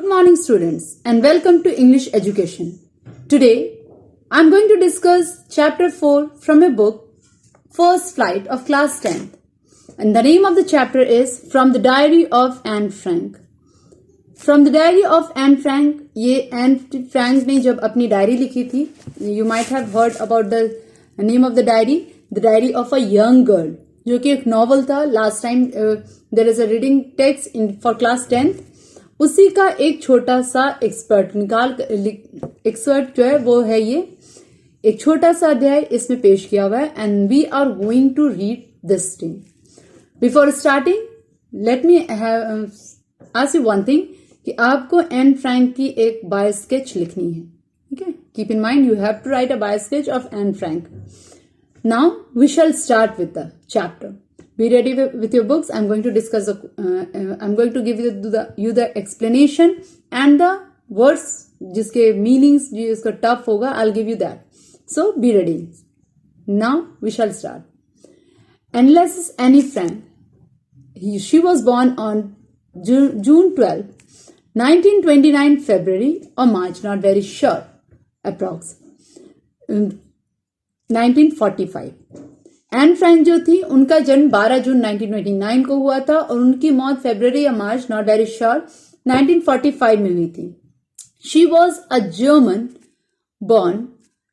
Good morning students and welcome to English Education. Today I am going to discuss chapter 4 from a book First Flight of class 10th, and the name of the chapter is From the Diary of Anne Frank. From the Diary of Anne Frank, ये Anne Frank ने जब अपनी diary लिखी थी, you might have heard about the name of the Diary of a Young Girl, जो कि एक novel था. Last time there is a reading text for class 10th. उसी का एक छोटा सा एक्सपर्ट जो है वो है ये एक छोटा सा अध्याय इसमें पेश किया हुआ है. And we are going to read this thing. Before starting let me ask you one thing कि आपको एन फ्रैंक की एक बायो स्केच लिखनी है. ठीक है, keep in mind you have to write a bio sketch of Anne Frank. Now we shall start with the chapter. Be ready with your books. I'm going to discuss I'm going to give you the explanation and the words जिसके meanings जिसका tough होगा. I'll give you that. So be ready. Now we shall start. Unless Anne Frank. She was born on June 12, 1929 February or March, not very sure, approx. 1945. Anne Frank जो थी उनका जन्म 12 जून 1929 को हुआ था और उनकी मौत फरवरी या मार्च, नॉट वेरी श्योर, 1945 में हुई थी. She was a German born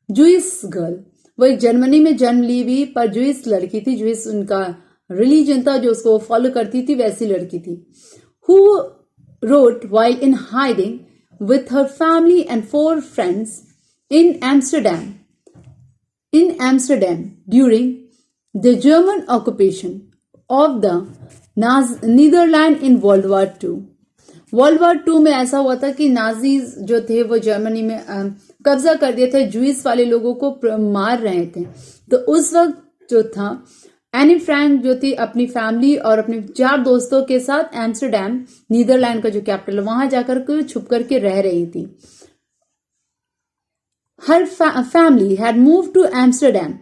Jewish girl. वो एक जर्मनी में जन्म ली हुई पर जूइस लड़की थी. जूइस उनका रिलीजन था जो उसको फॉलो करती थी, वैसी लड़की थी. Who wrote while in hiding with her family and 4 friends in Amsterdam during the German occupation of the Netherlands in World War II. World War II में ऐसा हुआ था कि नाजीज जो थे वो जर्मनी में कब्जा कर दिए थे, जूइस वाले लोगों को मार रहे थे. तो उस वक्त जो था एनी फ्रैंक जो थी अपनी फैमिली और अपने 4 दोस्तों के साथ एम्स्टरडैम, नीदरलैंड का जो कैपिटल, वहां जाकर के छुप करके रह रही थी. Her family had moved to Amsterdam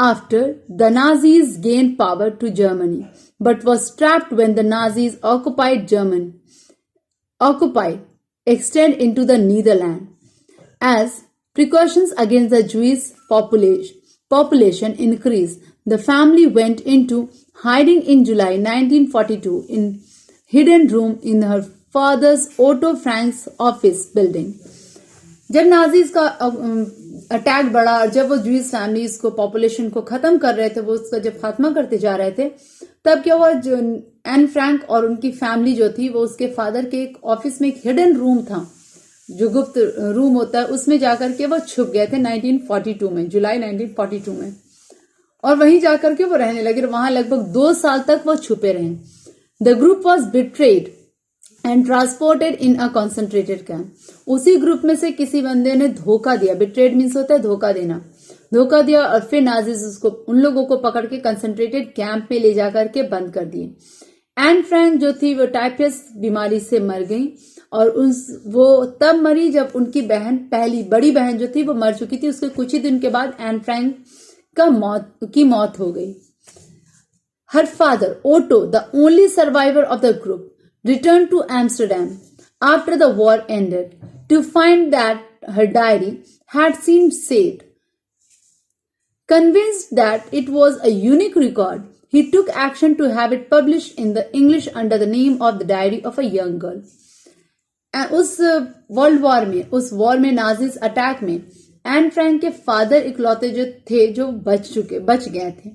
after the Nazis gained power to Germany, but was trapped when the Nazis occupied extend into the Netherlands. As precautions against the Jewish population increased, the family went into hiding in July 1942 in hidden room in her father's Otto Frank's office building. जब Nazis का attack बढ़ा और जब वो Jewish families को, population को खत्म कर रहे थे, वो उसका जब खात्मा करते जा रहे थे, तब क्या हुआ, जो एन फ्रैंक और उनकी फैमिली जो थी वो उसके फादर के एक ऑफिस में एक हिडन रूम था, जो गुप्त रूम होता है, उसमें जाकर के वो छुप गए थे 1942 में, जुलाई 1942 में. और वहीं जाकर के वो रहने लगे. वहां लगभग 2 साल तक वो छुपे रहे. The group was betrayed and transported in a concentrated camp. उसी ग्रुप में से किसी बंदे ने धोखा दिया. बिट्रेड मीन्स होता है धोखा देना. धोखा दिया और फिर नाजीज उसको, उन लोगों को पकड़ के कंसेंट्रेटेड कैंप में ले जाकर के बंद कर दिए. एन फ्रैंक जो थी वो टाइफस बीमारी से मर गई और वो तब मरी जब उनकी बहन, पहली बड़ी बहन जो थी वो मर चुकी थी. उसके कुछ ही दिन के बाद एन फ्रैंक की मौत हो गई. Her father Otto, the only survivor of the group, returned to Amsterdam after the war ended to find that her diary had been saved. Convinced that it was a unique record, he took action to have it published in the English under the name of the Diary of a Young Girl. उस world war में, उस war में, Nazis attack में Anne Frank के father इकलौते जो थे जो बच गए थे.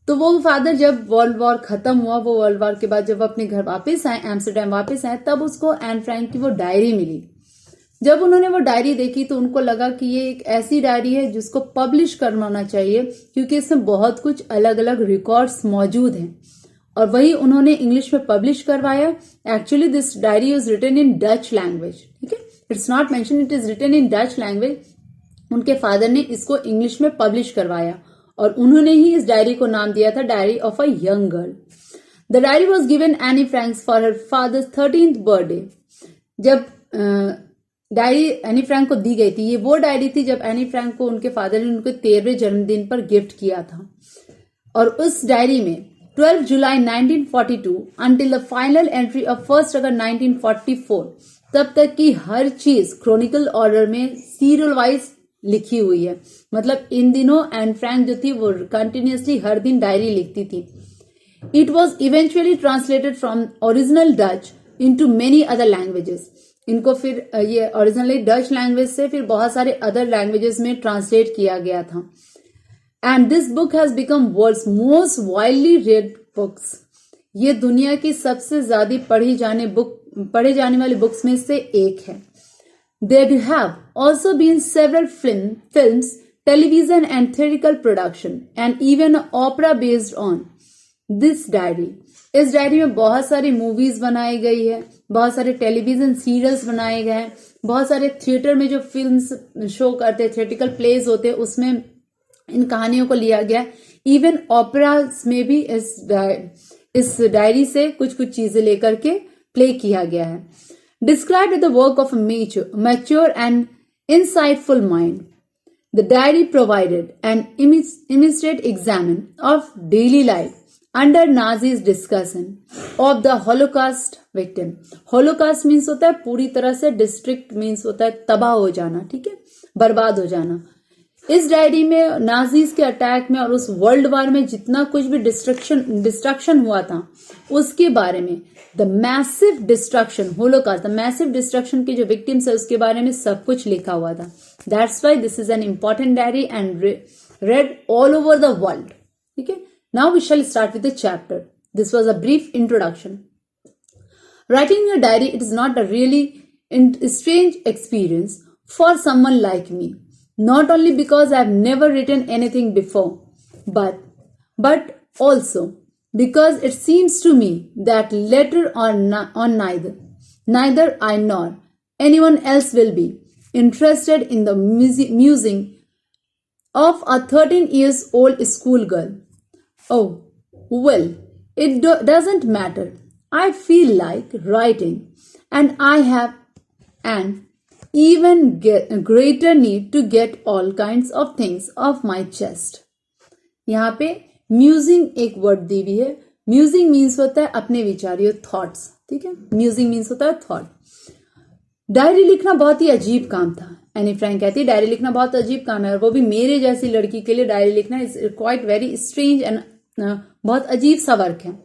तो वो फादर जब वर्ल्ड वॉर खत्म हुआ, वो वर्ल्ड वॉर के बाद जब वो अपने घर वापस आए, एम्स्टरडैम वापस आए, तब उसको एन फ्रैंक की वो डायरी मिली. जब उन्होंने वो डायरी देखी तो उनको लगा कि ये एक ऐसी डायरी है जिसको पब्लिश करवाना चाहिए, क्योंकि इसमें बहुत कुछ अलग अलग रिकॉर्ड्स मौजूद हैं. और वही उन्होंने इंग्लिश में पब्लिश करवाया. Actually this diary is written in Dutch language. ठीक है, it's not mention, it is written in Dutch language. उनके फादर ने इसको इंग्लिश में पब्लिश करवाया और उन्होंने ही इस डायरी को नाम दिया था diary of a young girl. The diary was given Anne Frank for her father's 13th birthday. जब डायरी एनी फ्रैंक को दी गई थी, ये वो डायरी थी जब एनी फ्रैंक को उनके फादर ने उनके 13वें जन्मदिन पर गिफ्ट किया था. और उस डायरी में 12 July 1942 until the final entry of 1 August 1944 तब तक कि हर चीज क्रोनिकल ऑर्डर में सीरियल वाइज लिखी हुई है। मतलब इन दिनों एन फ्रैंक जो थी वो कंटिन्यूसली हर दिन डायरी लिखती थी। It was eventually translated from original Dutch into many other languages. इनको फिर ये ओरिजिनली डच लैंग्वेज से फिर बहुत सारे अदर लैंग्वेजेस में ट्रांसलेट किया गया था। And this book has become world's most widely read books. ये दुनिया की सबसे ज्यादा पढ़े जाने वाली बुक्स में से एक है। There have also been several films, television and theatrical production and even an opera based on this diary. इस डायरी में बहुत सारी मूवीज बनाई गई है, बहुत सारे टेलीविजन सीरियल्स बनाए गए हैं, बहुत सारे थिएटर में जो फिल्म्स शो करते थिएटिकल प्लेज होते हैं उसमें इन कहानियों को लिया गया। इवन ओपेरास में भी इस डायरी से कुछ चीजें लेकर के प्ले किया गया है। Described as the work of a mature and insightful mind, the diary provided an immediate examine of daily life under Nazis' discussion of the Holocaust victim. Holocaust means होता है पूरी तरह से, डिस्ट्रिक्ट मीन्स होता है तबाह हो जाना, ठीक है, बर्बाद हो जाना। इस डायरी में नाजीज के अटैक में और उस वर्ल्ड वार में जितना कुछ भी डिस्ट्रक्शन हुआ था उसके बारे में, the massive destruction, Holocaust, the massive destruction के जो विक्टिम्स है उसके बारे में सब कुछ लिखा हुआ था। That's why this is an important diary and read all over the world. ठीक है, now we shall start with the chapter. This was a brief introduction. Writing your diary, it is not a really strange experience for someone like me. Not only because I have never written anything before, but also because it seems to me that later on neither I nor anyone else will be interested in the musing of a 13 years old schoolgirl. Oh, well, it doesn't matter. I feel like writing, and I have an even greater need to get all kinds of things off my chest. यहाँ पे musing एक word दी हुई है। Musing means होता है अपने विचार, your thoughts. ठीक है, म्यूजिंग मीन्स होता है थॉट। डायरी लिखना बहुत ही अजीब काम था। एनी फ्रैंक कहती है डायरी लिखना बहुत अजीब काम है, और वो भी मेरे जैसी लड़की के लिए डायरी लिखना is quite very strange and बहुत अजीब सा वर्क है।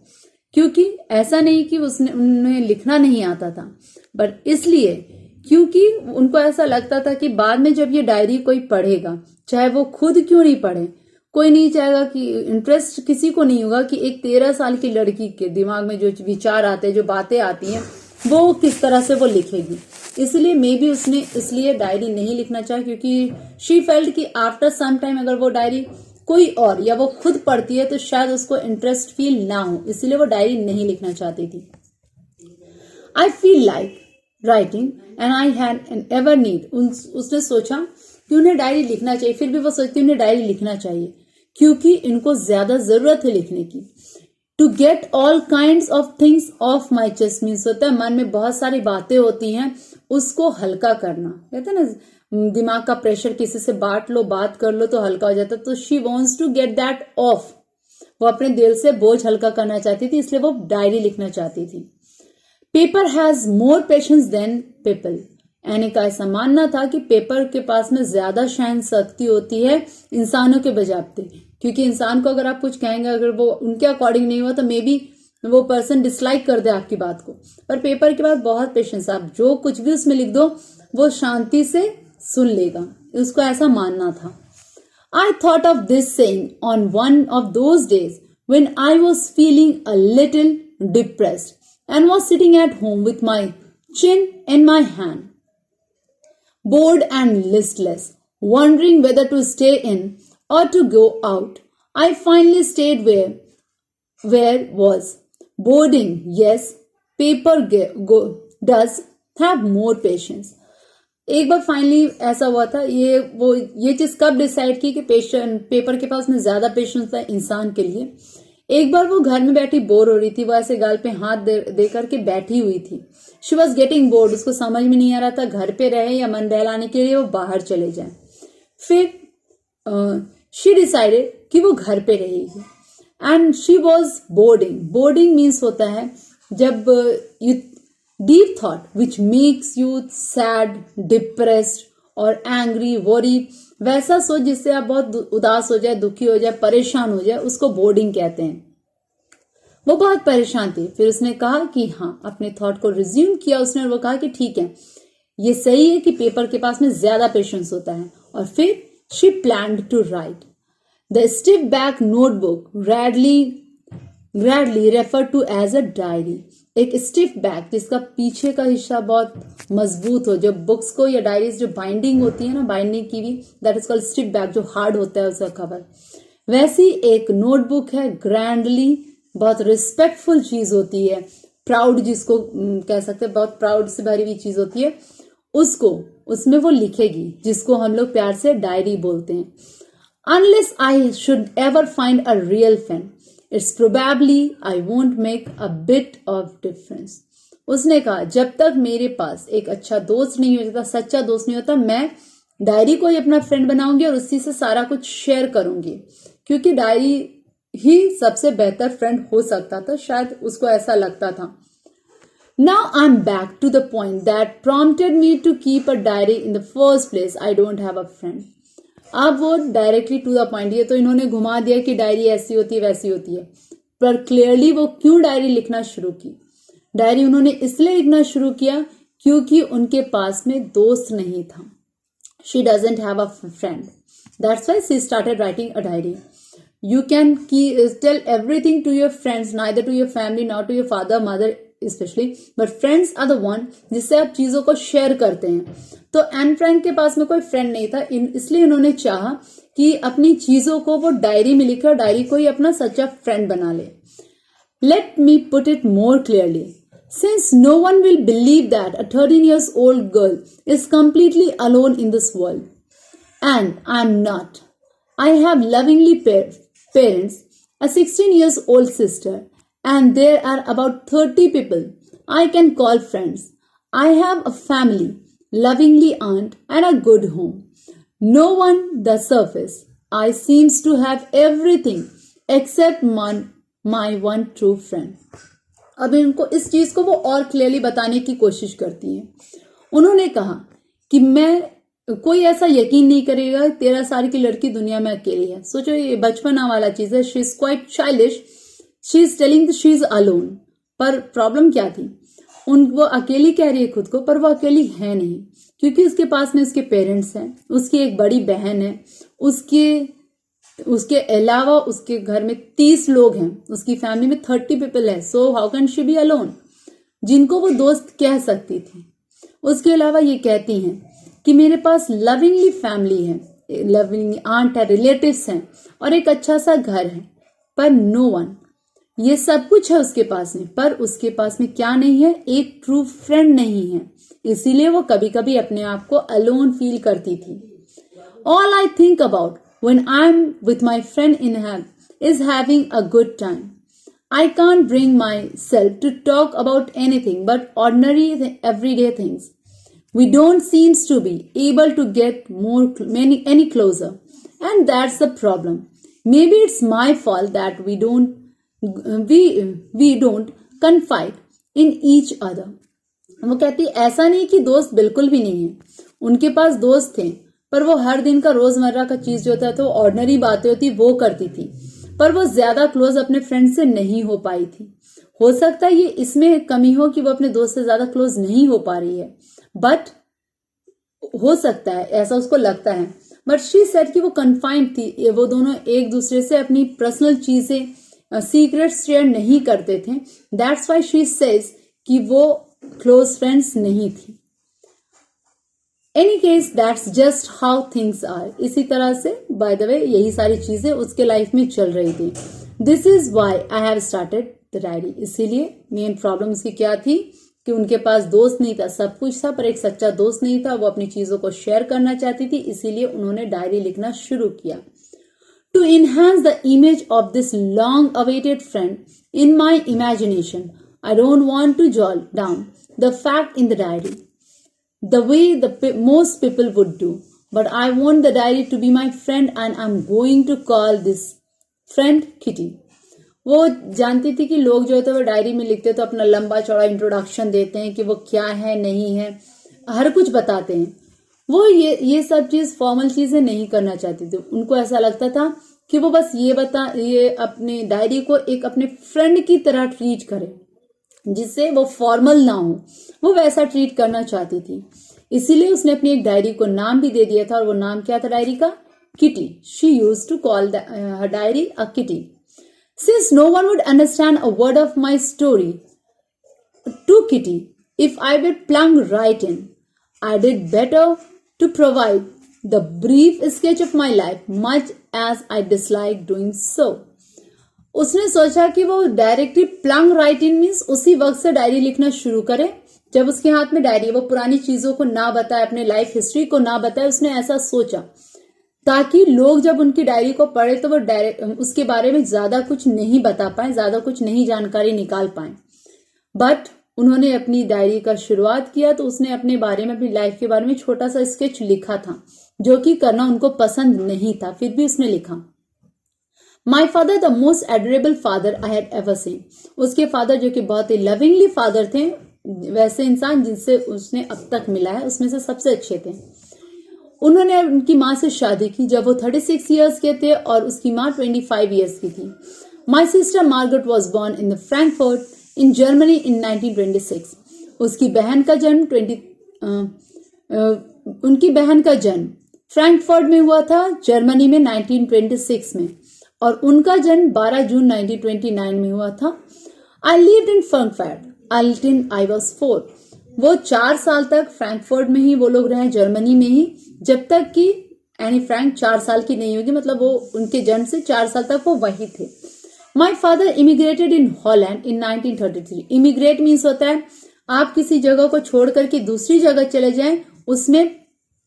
क्योंकि ऐसा नहीं कि उन्हें लिखना नहीं आता था, बट इसलिए क्योंकि उनको ऐसा लगता था कि बाद में जब ये डायरी कोई पढ़ेगा, चाहे वो खुद क्यों नहीं पढ़े, कोई नहीं चाहेगा कि इंटरेस्ट किसी को नहीं होगा कि एक 13 साल की लड़की के दिमाग में जो विचार आते हैं, जो बातें आती हैं, वो किस तरह से वो लिखेगी। इसलिए मे बी उसने इसलिए डायरी नहीं लिखना चाहा, क्योंकि शी फेल्ट कि आफ्टर सम टाइम अगर वो डायरी कोई और या वो खुद पढ़ती है तो शायद उसको इंटरेस्ट फील ना हो, इसलिए वो डायरी नहीं लिखना चाहती थी। I feel like writing and I had an ever need. उसने सोचा कि उन्हें डायरी लिखना चाहिए, फिर भी वो सोचती उन्हें डायरी लिखना चाहिए क्योंकि इनको ज्यादा जरूरत है लिखने की। To get all kind of things off my chest means होता है मन में बहुत सारी बातें होती हैं, उसको हल्का करना। कहते हैं ना, दिमाग का प्रेशर किसी से बांट लो, बात कर लो तो हल्का हो जाता। तो she wants to get that off. वो अपने दिल से बोझ हल्का करना चाहती थी, इसलिए वो डायरी लिखना चाहती थी। Paper has more patience than people. Anne का ऐसा मानना था कि पेपर के पास में ज्यादा सहन शक्ति होती है इंसानों के बजाते, क्योंकि इंसान को अगर आप कुछ कहेंगे, अगर वो उनके अकॉर्डिंग नहीं हुआ तो मे बी वो पर्सन डिसलाइक कर दे आपकी बात को। पर पेपर के पास बहुत पेशेंस, आप जो कुछ भी उसमें लिख दो वो शांति से सुन लेगा, उसको ऐसा मानना था। I thought of this saying on one of those days when I was feeling a little depressed and was sitting at home with my chin in my hand, bored and listless, wondering whether to stay in or to go out. I finally stayed where was. Boarding, yes, paper does have more patience. एक बार finally ऐसा हुआ था, ये चीज कब decide की कि paper के पास में ज्यादा पेशेंस था इंसान के लिए। एक बार वो घर में बैठी बोर हो रही थी, वो ऐसे गाल पे हाथ दे करके बैठी हुई थी। शी वॉज गेटिंग बोर्ड, उसको समझ में नहीं आ रहा था घर पे रहे या मन बहलाने के लिए वो बाहर चले जाए। फिर शी डिसाइडेड कि वो घर पे रहेगी and she was boarding. Boarding means होता है जब deep thought which makes you sad, depressed or angry, worried, वैसा सोच जिससे आप बहुत उदास हो जाए, दुखी हो जाए, परेशान हो जाए, उसको बोर्डिंग कहते हैं। वो बहुत परेशान थी। फिर उसने कहा कि हाँ, अपने थॉट को रिज्यूम किया उसने, और वो कहा कि ठीक है, ये सही है कि पेपर के पास में ज्यादा पेशेंस होता है। और फिर she planned to write. The stiff back notebook gradually referred to as a diary. एक स्टिफ बैक जिसका पीछे का हिस्सा बहुत मजबूत हो, जो बुक्स को या डायरीज जो बाइंडिंग होती है ना, बाइंडिंग की हुई, that is called stiff back, जो हार्ड होता है उसका कवर, वैसी एक नोटबुक है। ग्रैंडली बहुत रिस्पेक्टफुल चीज होती है, प्राउड जिसको कह सकते हैं, बहुत प्राउड से भरी हुई चीज होती है, उसको उसमें वो लिखेगी, जिसको हम लोग प्यार से डायरी बोलते हैं। Unless I should ever find a real friend, it's probably I won't make a bit of difference. उसने कहा जब तक मेरे पास एक अच्छा दोस्त नहीं हो जाता, सच्चा दोस्त नहीं होता, मैं डायरी को ही अपना फ्रेंड बनाऊंगी और उसी से सारा कुछ शेयर करूंगी, क्योंकि डायरी ही सबसे बेहतर फ्रेंड हो सकता था, शायद उसको ऐसा लगता था। Now I'm back to the point that prompted me to keep a diary in the first place. I don't have a friend. अब वो डायरेक्टली टू द पॉइंट, ये तो इन्होंने घुमा दिया कि डायरी ऐसी होती है वैसी होती है, पर क्लियरली वो क्यों डायरी लिखना शुरू की। डायरी उन्होंने इसलिए लिखना शुरू किया क्योंकि उनके पास में दोस्त नहीं था। She doesn't have a friend. That's why she started writing a diary. You can tell everything to your friends, neither to your family, nor to your father, mother, specially, but friends are the one जिससे आप चीजों को share करते हैं। तो Anne Frank के पास में कोई फ्रेंड नहीं था, इसलिए उन्होंने चाहा कि अपनी चीजों को वो डायरी में लिखे और डायरी को ही अपना सच्चा फ्रेंड बना ले। Let me put it more clearly, since no one will believe that a 13 years old girl is completely alone in this world, and I am not. I have lovingly parents, a 16 years old sister, and there are about 30 people I can call friends. I have a family, lovingly aunt, and a good home. No one the surface. I seems to have everything except my one true friend. अब इनको इस चीज को वो और clearly बताने की कोशिश करती हैं। उन्होंने कहा कि मैं कोई ऐसा यकीन नहीं करेगा 13 साल की लड़की दुनिया में अकेली है। सोचो ये बचपना वाला चीज है। She is quite childish, she is telling she is alone. पर प्रॉब्लम क्या थी, वो अकेली कह रही है खुद को, पर वो अकेली है नहीं, क्योंकि उसके पास में उसके पेरेंट्स हैं, उसकी एक बड़ी बहन है, उसके अलावा उसके घर में 30 लोग हैं, उसकी फैमिली में 30 पीपल है। So how can she be alone, जिनको वो दोस्त कह सकती थी। उसके अलावा ये कहती हैं कि मेरे पास लविंगली फैमिली है, लविंग आंट है, रिलेटिव्स हैं और एक अच्छा सा घर है, पर नो वन, ये सब कुछ है उसके पास में, पर उसके पास में क्या नहीं है, एक ट्रू फ्रेंड नहीं है। इसीलिए वो कभी कभी अपने आप को अलोन फील करती थी। All I think about when I am with my friend in have is having a good time. I can't bring myself to talk about anything but ordinary everyday things. We don't seem to be able to get any closer, and that's the problem. Maybe it's my fault that we don't confide in each other. वो कहती ऐसा नहीं कि दोस्त बिल्कुल भी नहीं है, उनके पास दोस्त थे, पर वो हर दिन का रोजमर्रा का चीज जो होता था, वो ऑर्डिनरी बातें होती वो करती थी, पर वो ज्यादा क्लोज अपने फ्रेंड से नहीं हो पाई थी। हो सकता है ये इसमें कमी हो कि वो अपने दोस्त से ज्यादा क्लोज नहीं हो पा रही है, बट हो सकता है ऐसा उसको लगता है। बट शी सेड कि वो कन्फाइंड थी, वो दोनों एक दूसरे से अपनी पर्सनल चीजें सीक्रेट शेयर नहीं करते थे। दैट्स व्हाई शी सेज कि वो क्लोज फ्रेंड्स नहीं थी। Any case that's just how things are. इसी तरह से बाय द वे यही सारी चीजें उसके लाइफ में चल रही थी। This is why I have started the diary. इसीलिए मेन प्रॉब्लम उसकी क्या थी कि उनके पास दोस्त नहीं था, सब कुछ था पर एक सच्चा दोस्त नहीं था। वो अपनी चीजों को शेयर करना चाहती थी, इसीलिए उन्होंने डायरी लिखना शुरू किया। To enhance the image of this long awaited friend in my imagination, I don't want to jot down the fact in the diary the way most people would do, but I want the diary to be my friend and I'm going to call this friend Kitty. वो जानती थी कि लोग जो होते हैं वो diary में लिखते तो अपना लंबा चौड़ा इंट्रोडक्शन देते हैं कि वो क्या है नहीं है, हर कुछ बताते हैं। वो ये सब चीज फॉर्मल चीजें नहीं करना चाहती थी। उनको ऐसा लगता था कि वो बस ये अपनी डायरी को एक अपने फ्रेंड की तरह ट्रीट करे, जिससे वो फॉर्मल ना हो, वो वैसा ट्रीट करना चाहती थी। इसीलिए उसने अपनी एक डायरी को नाम भी दे दिया था, और वो नाम क्या था डायरी का? Kitty. She use to call her diary a Kitty. Since no one would understand a word of my story to Kitty if I were plunge right in, I did better to provide the brief sketch of my life much as I dislike doing so. उसने सोचा कि वो directly plunge right in means उसी वक्त से diary लिखना शुरू करे जब उसके हाथ में डायरी, वो पुरानी चीजों को ना बताए, अपने लाइफ हिस्ट्री को ना बताए। उसने ऐसा सोचा ताकि लोग जब उनकी डायरी को पढ़े तो वो उसके बारे में ज्यादा कुछ नहीं बता पाए, ज्यादा कुछ नहीं जानकारी निकाल पाए। बट उन्होंने अपनी डायरी का शुरुआत किया तो उसने अपने बारे में, अपनी लाइफ के बारे में छोटा सा स्केच लिखा था, जो कि करना उनको पसंद नहीं था, फिर भी उसने लिखा। My father the most adorable father I had ever seen. उसके फादर जो कि बहुत ही लविंगली फादर थे, वैसे इंसान जिनसे उसने अब तक मिला है उसमें से सबसे अच्छे थे। उन्होंने उनकी माँ से शादी की जब वो 36 ईयर्स के थे और उसकी माँ 25 ईयर्स की थी। My sister Margaret was born in Frankfurt in Germany in 1926। उसकी बहन का जन्म उनकी बहन का जन्म फ्रैंकफर्ट में हुआ था, जर्मनी में 1926 में, और उनका जन्म 12 जून 1929 में हुआ था। I lived in Frankfurt until I was 4। वो 4 साल तक फ्रैंकफर्ट में ही वो लोग रहे, जर्मनी में ही, जब तक कि एनी फ्रैंक 4 साल की नहीं होगी, मतलब वो उनके जन्म से 4 साल तक वो वही थे। My father immigrated in Holland in 1933। Immigrate means होता है आप किसी जगह को छोड़ करके दूसरी जगह चले जाएं, उसमें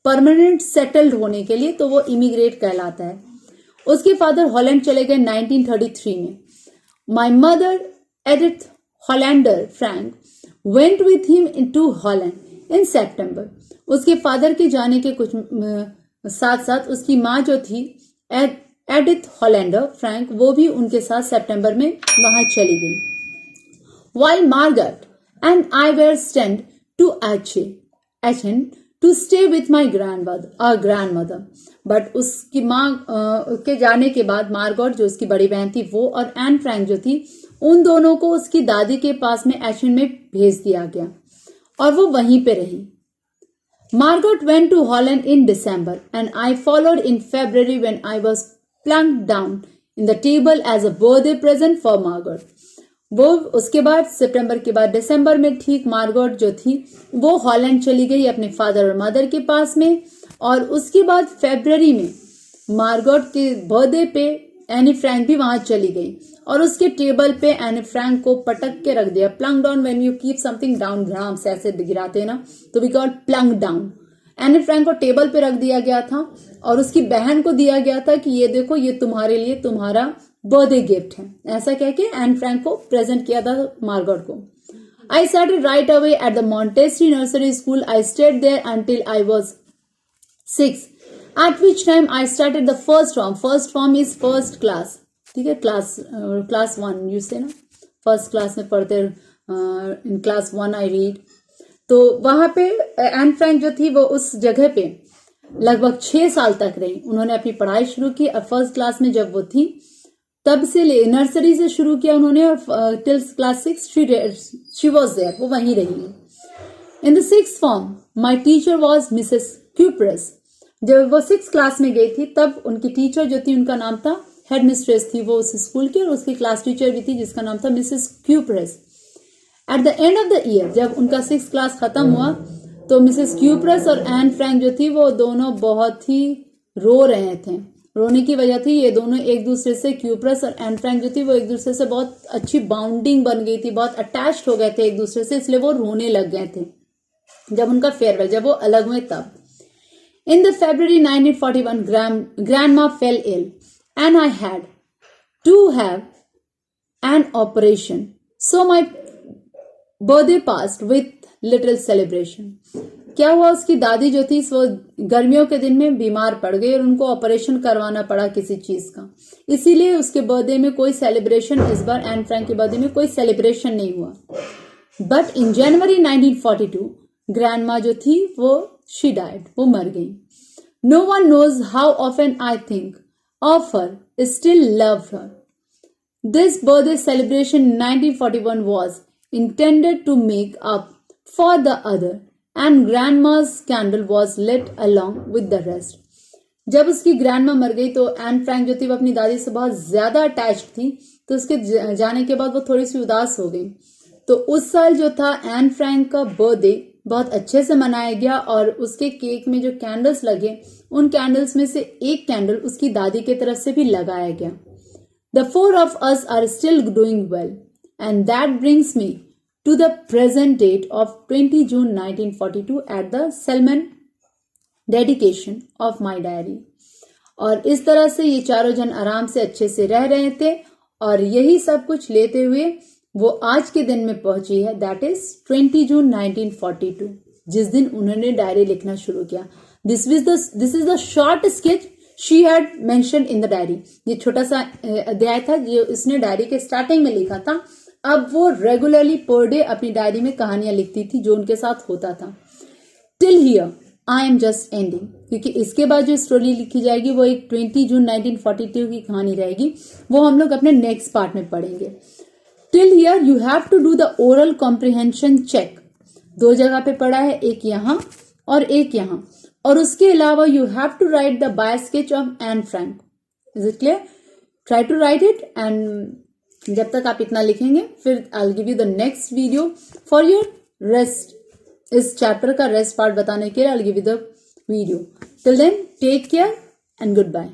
परमानेंट सेटल्ड होने के लिए, तो वो इमिग्रेट कहलाता है। उसके फादर हॉलैंड चले गए 1933 में। My mother Edith Hollander Frank went with him into Holland in September. उसके फादर के जाने के कुछ साथ साथ उसकी माँ जो थी एडिथ हॉलैंडर फ्रैंक, वो भी उनके साथ सितंबर में वहां चली गई। While Margaret and I were sent to Aachen to stay with my grandmother. But उसकी माँ के जाने के बाद मार्गरेट जो उसकी बड़ी बहन थी वो, और एन फ्रैंक जो थी, उन दोनों को उसकी दादी के पास में एचेन में भेज दिया गया और वो वहीं पे रही। Margaret went to Holland in December and I followed in February when I was plunked down in the table as a birthday present for Margaret। वो उसके बाद सितंबर के बाद दिसंबर में ठीक मार्गरेट जो थी वो हॉलैंड चली गई अपने फादर और मदर के पास में, और उसके बाद फरवरी में मार्गरेट के बर्थडे पे एनी फ्रैंक भी वहां चली गई और उसके टेबल पे एनी फ्रैंक को पटक के रख दिया। Plunge down when you keep something down, ग्राम से ऐसे गिराते हैं ना, तो we call plunge down. Anne Frank को टेबल पे रख दिया गया था और उसकी बहन को दिया गया था कि ये देखो, ये तुम्हारे लिए तुम्हारा बर्थडे गिफ्ट है, ऐसा कह के एन फ्रैंक को प्रेजेंट किया था मार्गरेट को। I started right away at the Montessori nursery school. I stayed there until I was 6, at which time I started the first form. First form is first class, ठीक है, class 1 you say ना, first class में पढ़ते, in class 1 I read। तो वहां पे Anne Frank जो थी वो उस जगह पे लगभग 6 साल तक रही। उन्होंने अपनी पढ़ाई शुरू की फर्स्ट क्लास में जब वो थी, तब से नर्सरी से शुरू किया उन्होंने, till class 6 she was there, वो वहीं रही। In the 6th form my teacher was Mrs Kuperus. जब वो 6th क्लास में गई थी तब उनकी टीचर जो थी उनका नाम था, हेड मिस्ट्रेस थी वो उस स्कूल की, और उसकी क्लास टीचर भी थी जिसका नाम था Mrs cuprous. At the end of the year जब उनका 6th क्लास खत्म हुआ तो मिसेस क्यूप्रस और एन फ्रैंक जो थी वो दोनों बहुत ही रो रहे थे। रोने की वजह थी ये दोनों एक दूसरे से, क्यूप्रस और एन फ्रैंक जो थी वो एक दूसरे से बहुत अच्छी बाउंडिंग बन गई थी, बहुत अटैच्ड हो गए थे एक दूसरे से, इसलिए वो रोने लग गए थे जब उनका फेयरवेल, जब वो अलग हुए तब। In the February 1941, grandma fell ill and I had to have an operation. So my birthday passed with little celebration. क्या हुआ, उसकी दादी जो थी वो गर्मियों के दिन में बीमार पड़ गई और उनको ऑपरेशन करवाना पड़ा किसी चीज का, इसीलिए उसके बर्थडे में कोई सेलिब्रेशन, इस बार एन फ्रैंक के बर्थडे में कोई सेलिब्रेशन नहीं हुआ। बट इन जनवरी 1942 ग्रैंडमा जो थी वो शी डाइड, वो मर गई। No one knows how often I think of her, still love her. This birthday celebration in 1941 was intended to make up for the other, and grandma's candle was lit along with the rest. जब उसकी grandma मर गई तो Anne Frank जो थी वो अपनी दादी से बहुत ज्यादा अटैच्ड थी, तो उसके जाने के बाद वो थोड़ी सी उदास हो गई। तो उस साल जो था एन फ्रैंक का बर्थडे बहुत अच्छे से मनाया गया और उसके केक में जो कैंडल्स लगे उन कैंडल्स में से एक कैंडल उसकी दादी की तरफ से भी लगाया गया। The four of us are still doing well, and that brings me to the present date of 20 June 1942 at the Selman dedication of my diary. और इस तरह से ये चारों जन आराम से अच्छे से रह रहे थे और यही सब कुछ लेते हुए वो आज के दिन में पहुंची है, दैट इज 20 जून 1942, जिस दिन उन्होंने डायरी लिखना शुरू किया। This is the short sketch she had mention in the diary. ये छोटा सा अध्याय था जो इसने डायरी के स्टार्टिंग में लिखा था। अब वो रेगुलरली पर डे अपनी डायरी में कहानियां लिखती थी जो उनके साथ होता था। Till here I am just ending, क्योंकि इसके बाद जो स्टोरी लिखी जाएगी वो एक 20 जून 1942 की कहानी रहेगी, वो हम लोग अपने नेक्स्ट पार्ट में पढ़ेंगे। Till here you have to do the oral comprehension check. 2 जगह पे पढ़ा है, एक यहां और एक यहां, और उसके अलावा you have to write the bio sketch of Anne Frank. Is it clear? Try to write it, and जब तक आप इतना लिखेंगे फिर I will give you the next video for your rest. इस चैप्टर का रेस्ट पार्ट बताने के लिए I will give you the video. Till then take care and good bye.